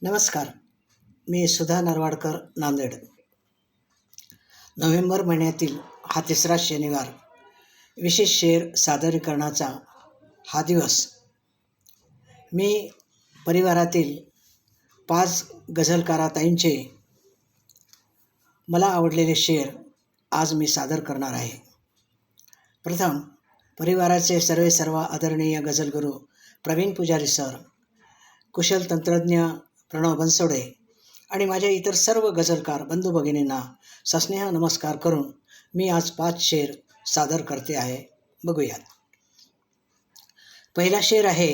नमस्कार. मी सुधा नरवाडकर, नांदेड. नोव्हेंबर महिन्यातील हा तिसरा शनिवार, विशेष शेर सादरीकरणाचा हा दिवस. मी परिवारातील 5 गझलकाराताईंचे मला आवडलेले शेर आज मी सादर करणार आहे. प्रथम परिवाराचे सर्व आदरणीय गझलगुरू प्रवीण पुजारी सर, कुशल तंत्रज्ञ प्रणव बनसोडे आणि माझ्या इतर सर्व गझलकार बंधू भगिनींना सस्नेह नमस्कार करून मी आज 5 शेर सादर करते आहे. बघूयात. पहिला शेर आहे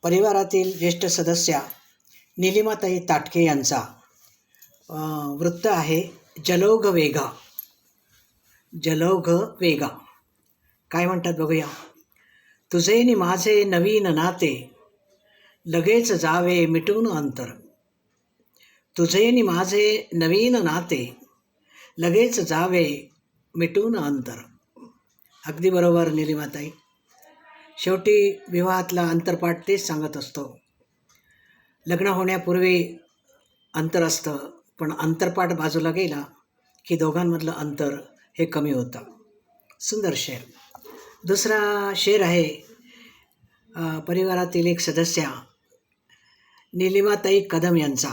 परिवारातील ज्येष्ठ सदस्या निलिमाताई ताटके यांचा. वृत्त आहे जलौघ वेगा. जलौघ वेगा काय म्हणतात बघूया. तुझे नि माझे नवीन नाते, लगेच जावे मिटून अंतर. तुझे नि माझे नवीन नाते, लगेच जावे मिटून अंतर. अगदी बरोबर निलिमाताई. शेवटी विवाहातला अंतरपाठ तेच सांगत असतो. लग्न होण्यापूर्वी अंतर असतं, पण अंतरपाठ बाजूला गेला की दोघांमधलं अंतर हे कमी होतं. सुंदर शेर. दुसरा शेर आहे परिवारातील एक सदस्या निलिमाताई कदम यांचा.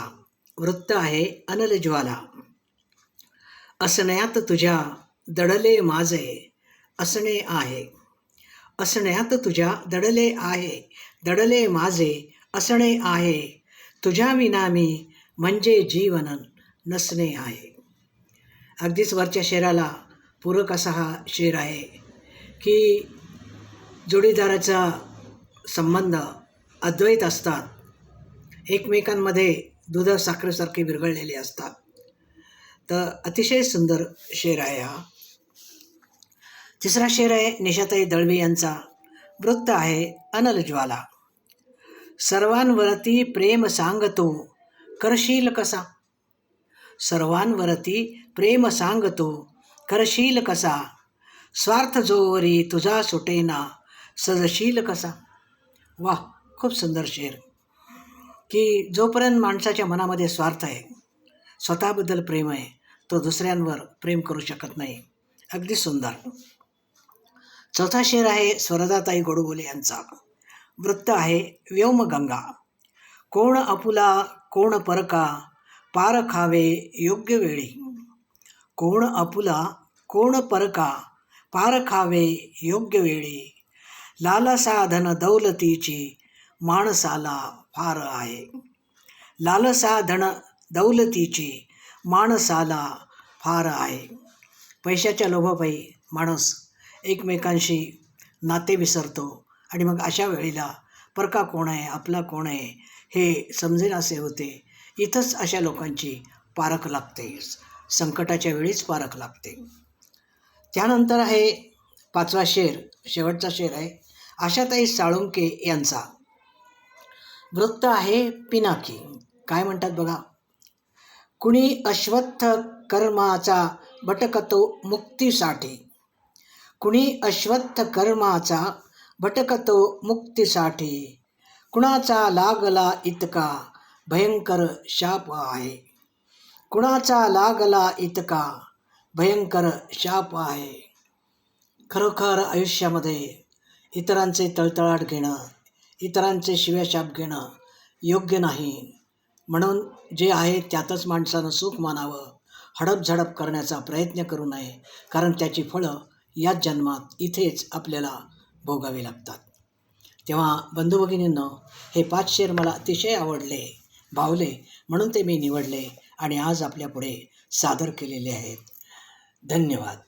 वृत्त आहे अनल ज्वाला. असण्यात तुझ्या दडले माझे असणे आहे. असण्यात तुझ्या दडले माझे असणे आहे. तुझ्या विना मी म्हणजे जीवन नसणे आहे. अगदीच वरच्या शेराला पूरक असा हा शेर आहे की जोडीदाराचा संबंध अद्वैत असतात, एकमेकांमध्ये दूध साखरेसारखे विरघळलेले असतात. तर अतिशय सुंदर शेर आहे हा. तिसरा शेर आहे निशाताई दळवी यांचा. वृत्त आहे अनल ज्वाला. सर्वांवरती प्रेम सांगतो करशील कसा. सर्वांवरती प्रेम सांगतो करशील कसा. स्वार्थ जोवरी तुझा सुटेना सजशील कसा. वाह, खूप सुंदर शेर. की जोपर्यंत माणसाच्या मनामध्ये स्वार्थ आहे, स्वतःबद्दल प्रेम आहे, तो दुसऱ्यांवर प्रेम करू शकत नाही. अगदी सुंदर. चौथा शेर आहे स्वरदाताई गोडबोले यांचा. वृत्त आहे व्योमगंगा. कोण आपुला कोण परका पार खावे योग्य वेळी. कोण आपुला कोण परका पार खावे योग्य वेळी. लालसा धन दौलतीची माणसाला फार आहे. लालसा धन दौलतीची माणसाला फार आहे. पैशाच्या लोभापायी माणूस एकमेकांशी नाते विसरतो आणि मग अशा वेळेला परका कोण आहे आपला कोण आहे हे समजेनासे होते. इथंच अशा लोकांची पारख लागते, संकटाच्या वेळीच पारख लागते. त्यानंतर आहे 5वा शेर, शेवटचा शेर आहे आशाताई साळुंके यांचा. वृत्त आहे पिनाकी. काय म्हणतात बघा. कुणी अश्वत्थ कर्माचा भटकतो मुक्तीसाठी. कुणी अश्वत्थ कर्माचा भटकतो मुक्तीसाठी. कुणाचा लागला इतका भयंकर शाप आहे. कुणाचा लागला इतका भयंकर शाप आहे. खरोखर आयुष्यामध्ये इतरांचे तळतळाट घेणं, इतरांचे शिव्याशाप घेणं योग्य नाही. म्हणून जे आहे त्यातच माणसानं सुख मानावं. हडपझडप करण्याचा प्रयत्न करू नये, कारण त्याची फळं याच जन्मात इथेच आपल्याला भोगावी लागतात. तेव्हा बंधुभगिनींनो, हे 5 शेर मला अतिशय आवडले, भावले, म्हणून ते मी निवडले आणि आज आपल्यापुढे सादर केलेले आहेत. धन्यवाद.